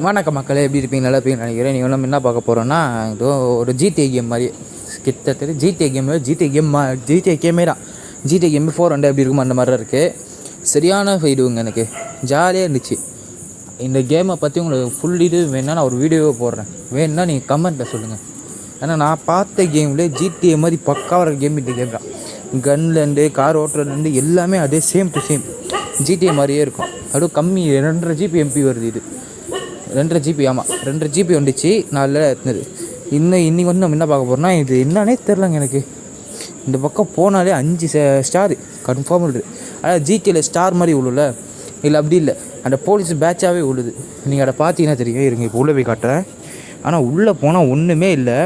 வணக்கம் மக்களே, எப்படி இருப்பீங்க? நல்லா இருப்பீங்கன்னு நினைக்கிறேன். நீங்கள் நம்ம என்ன பார்க்க போகிறோன்னா, இதோ ஒரு ஜிடிஏ கேம் மாதிரி கிட்டத்தட்ட ஜிடிஏ கேமே தான். ஜிடிஏ கேம் 4 எப்படி இருக்குமோ அந்த மாதிரி தான் இருக்குது. சரியான ஃபைடுங்க. எனக்கு ஜாலியாக இருந்துச்சு. இந்த கேமை பற்றி உங்களுக்கு ஃபுல் இது வேணுன்னா நான் ஒரு வீடியோவை போடுறேன். வேணுன்னா நீங்கள் கமெண்ட்டில் சொல்லுங்கள். ஏன்னா நான் பார்த்த கேம்லேயே ஜிடிஏ மாதிரி பக்காவாக இருக்கிற கேம் இந்த கேம் தான். கன்லேருந்து கார் ஓட்டுறதுலேருந்து எல்லாமே அதே சேம் டு சேம் ஜிடிஏ மாதிரியே இருக்கும். அதுவும் கம்மி 2.5 GB MP வருது. இது 2.5 GB. ஆமாம், 2.5 GB வந்துச்சு. நாளில் இருந்தது. இன்னைக்கு வந்து நம்ம என்ன பார்க்க போகிறோம்னா, இது என்னன்னே தெரிலங்க எனக்கு. இந்த பக்கம் போனாலே 5 ஸ்டார் கன்ஃபார்ம் இருக்குது. அதாவது ஜிடிஏல ஸ்டார் மாதிரி விழுல, இல்லை அப்படி இல்லை, அந்த போலீஸ் பேட்சாகவே விழுது. நீங்கள் அதை பார்த்தீங்கன்னா தெரியும். இருங்க, இப்போ உள்ளே போய் காட்டுறேன். ஆனால் உள்ளே போனால் ஒன்றுமே இல்லை.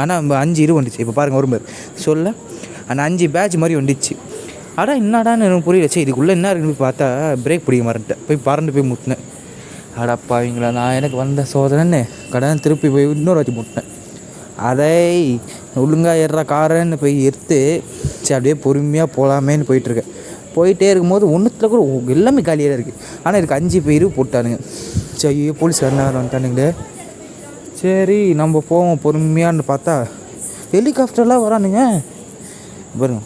ஆனால் நம்ம 5 வந்துச்சு. இப்போ பாருங்கள், ஒரு சொல்ல அந்த 5 பேட்ச் மாதிரி வந்துச்சு. ஆனால் என்னடான்னு எனக்கு புரியல. சரி, இதுக்குள்ளே என்ன இருக்குன்னு போய் பார்த்தா பிரேக் பிடிக்க மறந்துட்டேன். போய் முட்டினேன். அடப்பாவீங்களா, நான் எனக்கு வந்த சோதனைன்னு கடன் திருப்பி போய் இன்னொரு வாட்டி முட்டினேன். அதை ஒழுங்காக ஏறுற காரன்னு போய் எடுத்து சரி அப்படியே பொறுமையாக போகலாமேன்னு போயிட்டே இருக்கும்போது ஒன்றுத்துல கூட எல்லாமே காலியாக இருக்குது. ஆனால் எனக்கு 5 பேர் போட்டானுங்க. சரி, போலீஸ்காரன் வந்துட்டானுங்களே. சரி, நம்ம போவோம் பொறுமையான்னு பார்த்தா ஹெலிகாப்டர்லாம் வரானுங்க. பாருங்க,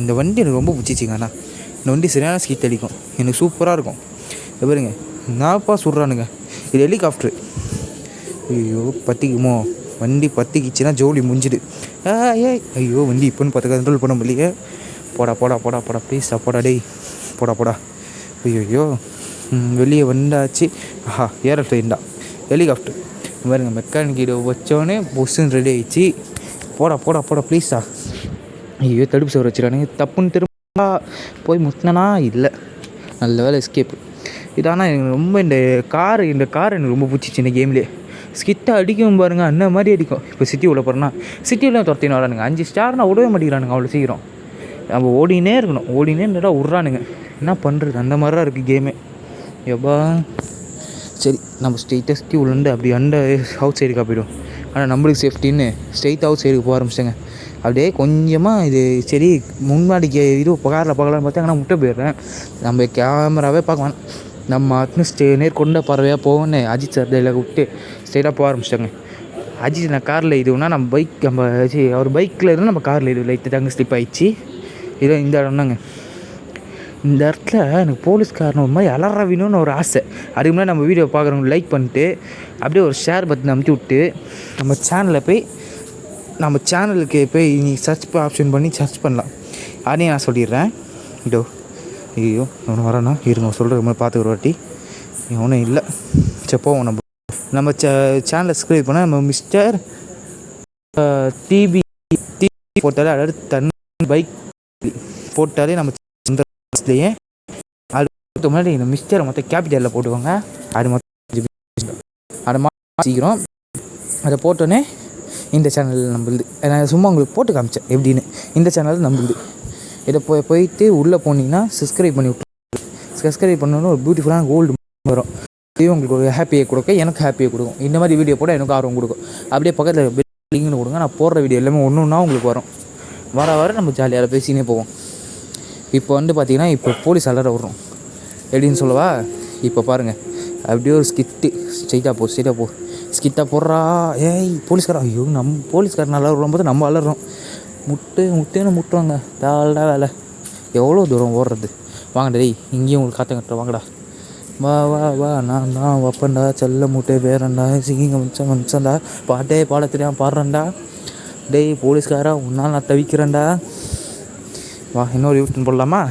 இந்த வண்டி எனக்கு ரொம்ப பிடிச்சிச்சிங்க. அண்ணா, இந்த வண்டி சரியான ஸ்கீட் அடிக்கும். எனக்கு சூப்பராக இருக்கும். பாருங்க, நான்ப்பா சொல்கிறானுங்க, இது ஹெலிகாப்டரு. ஐயோ, பற்றிக்குமோ? வண்டி பற்றிக்கிச்சுன்னா ஜோலி முடிஞ்சுது. ஐயோ, வண்டி இப்போன்னு பார்த்து கண்ட்ரோல் பண்ண முடியலையே. போடா ப்ளீஸா, போடா டேய், போடா. ஐயோ, வெளியே வந்தாச்சு. ஏரோப்ளைன் தான், ஹெலிகாப்டர். பாருங்க, மெக்கானிக் இதை வச்சோடனே பொஸ்ஸுன்னு ரெடி ஆகிடுச்சு. போடா ப்ளீஸா. ஐயோ, தடுப்பு சோறு வச்சுருக்கானுங்க. தப்புன்னு திரும்ப போய் முட்டினா இல்லை. நல்ல வேலை எஸ்கேப்பு. இது ஆனால் எனக்கு ரொம்ப இந்த கார் எனக்கு ரொம்ப பிடிச்சிச்சு. இந்த கேம்லேயே ஸ்கிட்டாக அடிக்கும் பாருங்கள், அந்த மாதிரி அடிக்கும். இப்போ சிட்டி உள்ள போகிறோன்னா சிட்டியில் துரத்தின்னு வரானுங்க. 5 ஸ்டார்னால் விடவே மாட்டேங்கிறானுங்க அவ்வளோ சீக்கிரம். நம்ம ஓடினே இருக்கணும். இருந்தா விட்றானுங்க. என்ன பண்ணுறது? அந்த மாதிரி தான் இருக்குது கேமே. எப்பா சரி, நம்ம ஸ்ட்ரெயிட்டாக சிட்டி உள்ளேருந்து அப்படி அவுட் சைடுக்காக போய்டும். ஆனால் நம்மளுக்கு சேஃப்டின்னு ஸ்ட்ரெயிட் அவுட் சைடுக்கு போக ஆரம்பிச்சிட்டேங்க. அப்படியே கொஞ்சமாக இது சரி முன்னாடிக்கு இது காரில் பார்க்கலான்னு பார்த்தா ஆனால் முட்டை போயிடுறேன். நம்ம கேமராவே பார்க்க வேணாம். நம்ம நேர்கொண்ட பறவையாக போகணுன்னு அஜித் சார் இதில் விட்டு ஸ்ட்ரெயிட்டாக போக ஆரம்பிச்சிட்டாங்க. அஜித் நான் காரில் இதுனா நம்ம அவர் பைக்கில் இருந்தால் நம்ம காரில் இது லைட்டு தாங்க ஸ்லிப் ஆகிடுச்சு. இதோ இந்த இடம் தாங்க. இந்த இடத்துல எனக்கு போலீஸ்காரன் ஒரு மாதிரி அலறவினுன்னு ஒரு ஆசை. அதுக்கு முன்னாடி நம்ம வீடியோ பார்க்குறவங்க லைக் பண்ணிட்டு அப்படியே ஒரு ஷேர் பட்டன் அமுத்தி விட்டு நம்ம சேனலுக்கு போய் நீ சர்ச் ஆப்ஷன் பண்ணி சர்ச் பண்ணலாம். அதையும் நான் சொல்லிடுறேன். இதோ ஐயோ, அவனை வரானா? இருங்க, சொல்கிற மாதிரி பார்த்துக்கிற வாட்டி. அவனும் இல்லை. சரி, போவோம். நம்ம சேனலை சப்ஸ்கிரைப் பண்ணால் நம்ம மிஸ்டர் டிபி போட்டாலே, அதாவது தன் பைக் போட்டாலே நம்ம இதுலேயே அதுக்கு முன்னாடி இந்த மிஸ்டரை மொத்தம் கேபிட்டலில் போட்டுக்கோங்க. அது மொத்தம் அதை சீக்கிரம் அதை போட்டோன்னே இந்த சேனல் நம்மளுது. நான் சும்மா உங்களுக்கு போட்டு காமிச்சேன் எப்படின்னு. இந்த சேனல் நம்மளுது. இதை போயிட்டு உள்ளே போனீங்கன்னா சப்ஸ்கிரைப் பண்ணி விட்டு சப்ஸ்கிரைப் பண்ணோன்னு ஒரு பியூட்டிஃபுல்லான கோல்டு வரும். இது உங்களுக்கு ஒரு ஹாப்பியை கொடுக்க, எனக்கு ஹாப்பியை கொடுக்கும். இந்த மாதிரி வீடியோ போட எனக்கு ஆர்வம் கொடுக்கும். அப்படியே பக்கத்தில் லிங்க்னு கொடுங்க. நான் போடுற வீடியோ எல்லாமே ஒன்று உங்களுக்கு வரும். வர நம்ம ஜாலியாக பேசினே போவோம். இப்போ வந்து பார்த்திங்கன்னா, இப்போ போலீஸ் அலற விட்றோம் எப்படின்னு சொல்லவா? இப்போ பாருங்கள், அப்படியே ஒரு ஸ்ட்ரெயிட்டாக போ ஸ்கிட்டாக போடுறா. போலீஸ்காரன், ஐயோ, நம்ம போலீஸ்காரன் நல்லா வரும்போது நம்ம அலறோம். முட்டுன்னு முட்டுவாங்க. தாழ்டா வேலை. எவ்வளோ தூரம் ஓடுறது? வாங்கடா டேய், இங்கேயும் உங்களுக்கு காற்று கட்டுற. வாங்கடா, வா நான் தான் வப்பண்டா செல்ல முட்டை பேரண்டா சிங்கிங்க மனுஷன்டா பாட்டே பாட தெரியாமல் பாடுறேன்டா. டேய் போலீஸ்காரா, உன்னால் நான் தவிக்கிறேன்டா. வா, இன்னொரு யூட்டன் போடலாமா?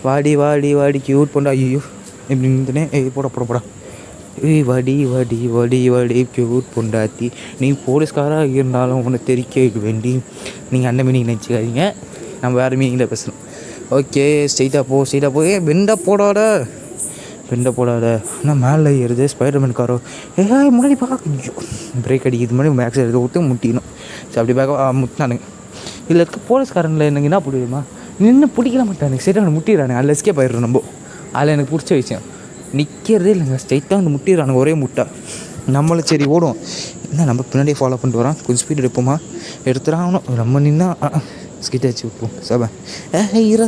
வாடி யூட் பண்ணா. ஐயோ, இப்படி இருந்துனே போடா. வாடி கியூட் பொண்டாத்தி. நீ போலீஸ்காராக இருந்தாலும் உன்னை தெரிக்க வேண்டி. நீங்கள் அந்த மீனிங் நினச்சிக்காதீங்க, நம்ம வேறு மீனிங்கில் பேசணும். ஓகே, ஸ்ட்ரெயிட்டாக போ. வெண்டை போடாத. ஆனால் மேலே ஏறுது ஸ்பைடர்மேன் காரோ. முன்னாடி பார்க்க பிரேக் அடிக்குது. முன்னாடி மேக்ஸ் எடுத்து விட்டு முட்டிக்கணும். சரி, அப்படி பார்க்க முட்டினானுங்க. இதில் இருக்க போலீஸ்காரனில் எனக்கு என்ன பிடிக்குமா, நின்று பிடிக்கல மாட்டானுங்க. சரி, அவனை முட்டிடுறானுங்க. அதில் எஸ்கேப் ஆயிடுறோம் நம்ம. அதில் எனக்கு பிடிச்ச விஷயம் நிற்கிறதே இல்லைங்க. ஸ்ட்ரைட்டாக வந்து முட்டிடுறானுங்க, ஒரே முட்டை. நம்மளும் சரி ஓடுவோம். என்ன நம்ம பின்னாடியே ஃபாலோ பண்ணிட்டு வரோம். கொஞ்சம் ஸ்பீட் எடுப்போமா? எடுத்துடாகணும். நம்ம நின்னா ஸ்கிட் வச்சு விட்டுருவோம். சபா ஈரா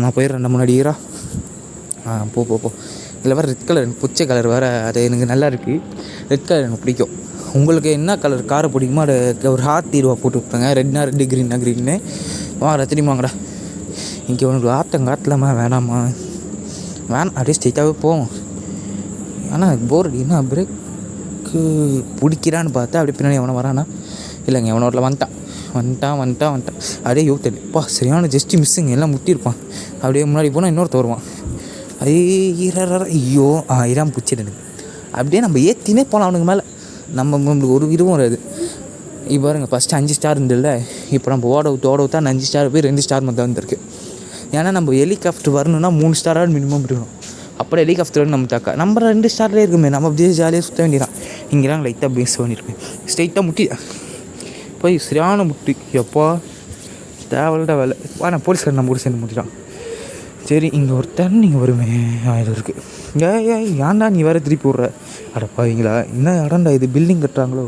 நான் போயிடுறேன். முன்னாடி ஈரா. போ இதில் வேறு ரெட் கலர் புச்சை கலர் வேறு, அது எனக்கு நல்லா இருக்குது. ரெட் கலர் எனக்கு பிடிக்கும். உங்களுக்கு என்ன கலர் காரை பிடிக்குமோ அதை ஒரு ஹார்ட் தீர்வாக போட்டு விட்ருங்க. ரெட்னா ரெட்டு, க்ரீன்னா க்ரீன்னு. வாங்கடா தெரியுமாங்கடா. இங்கே உனக்கு காட்டலாமா வேணாமா? வேணாம், அப்படியே ஸ்ட்ரெயிட்டாகவே போவோம். ஆனால் போர் அடிக்குன்னா பிரேக்கு பிடிக்கிறான்னு பார்த்தா அப்படியே பின்னாடி எவனை வரானா? இல்லைங்க, எவனோ ரோட்டில் வந்துட்டான். அப்படியே யூத்தப்பா சரியான ஜஸ்ட்டு மிஸ்ஸுங்க, எல்லாம் முட்டியிருப்பான். அப்படியே முன்னாடி போனால் இன்னொருத்த வருவான். ஐயோ இராம் பிடிச்சிட்டு எனக்கு. அப்படியே நம்ம ஏற்றினே போகலாம் அவனுக்கு மேலே. நம்மளுக்கு ஒரு இதுவும் வராது. இப்போ பாருங்க, ஃபஸ்ட்டு 5 ஸ்டார் இருந்தில்ல, இப்போ நம்ம ஓட ஊற்றா 5 ஸ்டார் போய் 2 ஸ்டார் மட்டும் வந்திருக்கு. ஏன்னா நம்ம ஹெலிகாப்டர் வரணும்னா 3 ஸ்டாராக மினிமம் இருக்கணும். அப்புறம் ஹெலிகாப்டர் நம்ம நம்ம 2 ஸ்டார்லேயே இருக்குமே, நம்ம அப்படியே ஜாலியாக சுற்ற வேண்டியதான். இங்கேலாம் லைட்டாக பேஸ் பண்ணியிருக்கேன். ஸ்ட்ரைட்டாக முட்டி போய் சரியான முட்டி. எப்போ தேவையில்ல வேலை நான் போலீஸ்காரன் நம்ம கூட சேர்ந்து முட்டிட்டான். சரி, இங்கே ஒருத்தன் நீங்கள் வருமே இது இருக்குது. ஏன்டா நீ வேறு திருப்பி விட்ற? அடப்பாவீங்களா, என்ன இடம்டா இது, பில்டிங் கட்டுறாங்களோ?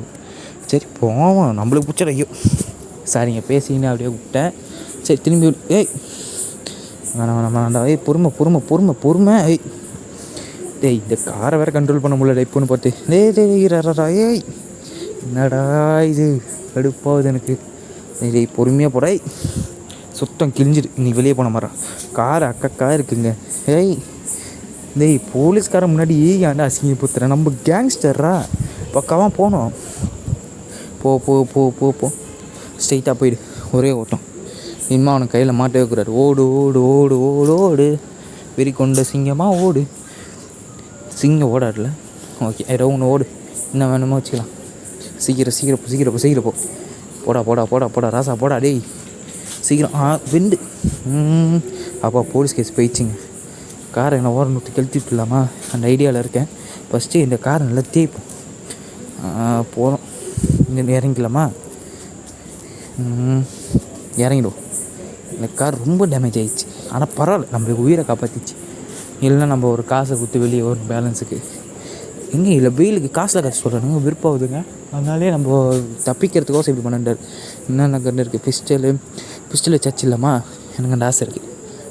சரி போவோம், நம்மளுக்கு பிடிச்சட. ஐயோ சரிங்க, பேசிக்கின்னு அப்படியே விட்டேன். சரி திரும்பி வேணாம். பொறுமை. டேய் இந்த காரை வேறு கண்ட்ரோல் பண்ண முடியல இப்போன்னு பார்த்து. டேய் என்னடா இது கடுப்பாகுது எனக்கு. டேய் பொறுமையாக போடா. சுத்தம் கிழிஞ்சிடு நீ வெளியே போன மாதிரி. கார் அக்கா இருக்குங்க. டேய் போலீஸ்காரன் முன்னாடி ஏன்டா அசிங்கப்படுத்துறேன்? நம்ம கேங்ஸ்டர்ரா, பக்காவாக போனோம். போ ஸ்ட்ரைட்டாக போயிடு, ஒரே ஓட்டம். இனிமே அவனுக்கு கையில் மாட்டே வைக்கிறாரு. ஓடு வெறி கொண்ட சிங்கமாக ஓடு. சிங்கம் ஓடாடுல. ஓகே ஒன்று ஓடு, என்ன வேணுமோ வச்சுக்கலாம். சீக்கிரம் போடா ராசா போடா. டேய் சீக்கிரம் வெண்டு. அப்பா போலீஸ் கேஸ் போயிடுச்சிங்க. காரை என்ன ஓரம் விட்டு கெளுத்திட்டுலாமா அந்த ஐடியாவில் இருக்கேன். ஃபஸ்ட்டு இந்த காரை நல்லா தேய்ப்போம். போகிறோம், இங்கே இறங்கிக்கலாமா? இறங்கிடுவோம். இந்த கார் ரொம்ப டேமேஜ் ஆகிடுச்சு, ஆனால் பரவாயில்ல, நம்மளுக்கு உயிரை காப்பாற்றிச்சு. இல்லைன்னா நம்ம ஒரு காசை கொடுத்து வெளியே வரும் பேலன்ஸுக்கு. எங்கே இல்லை வெயிலுக்கு காசில் காசு சொல்கிறாங்க, விருப்பாகுதுங்க. அதனாலே நம்ம தப்பிக்கிறதுக்கோசம் இப்படி பண்ணிட்டார். என்னென்ன கண்டு இருக்குது? பிஸ்டல் சர்ச் இல்லாமா? எனக்கு அந்த ஆசை இருக்குது.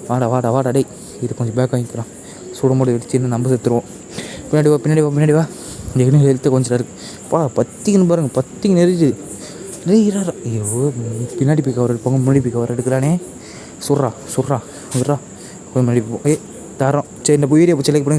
வாடா டேய், இது கொஞ்சம் பேக் வாங்கிக்கலாம். சுடுமோடு வெடிச்சுன்னு நம்ம செத்துருவோம். பின்னாடி வா. எங்கே ஹெல்த்து கொஞ்சம் இருக்குது. பத்திக்குன்னு பாருங்க, பத்திக்கு நெறிச்சு. ஐயோ பின்னாடி போய் கவர் எடுப்பாங்க, முன்னாடி போய் கவர் எடுக்கிறானே. சுட்றா விட்றா, போய் முன்னாடி போ. தரோம். சரி இந்த உயிரியை செலக்ட் பண்ணி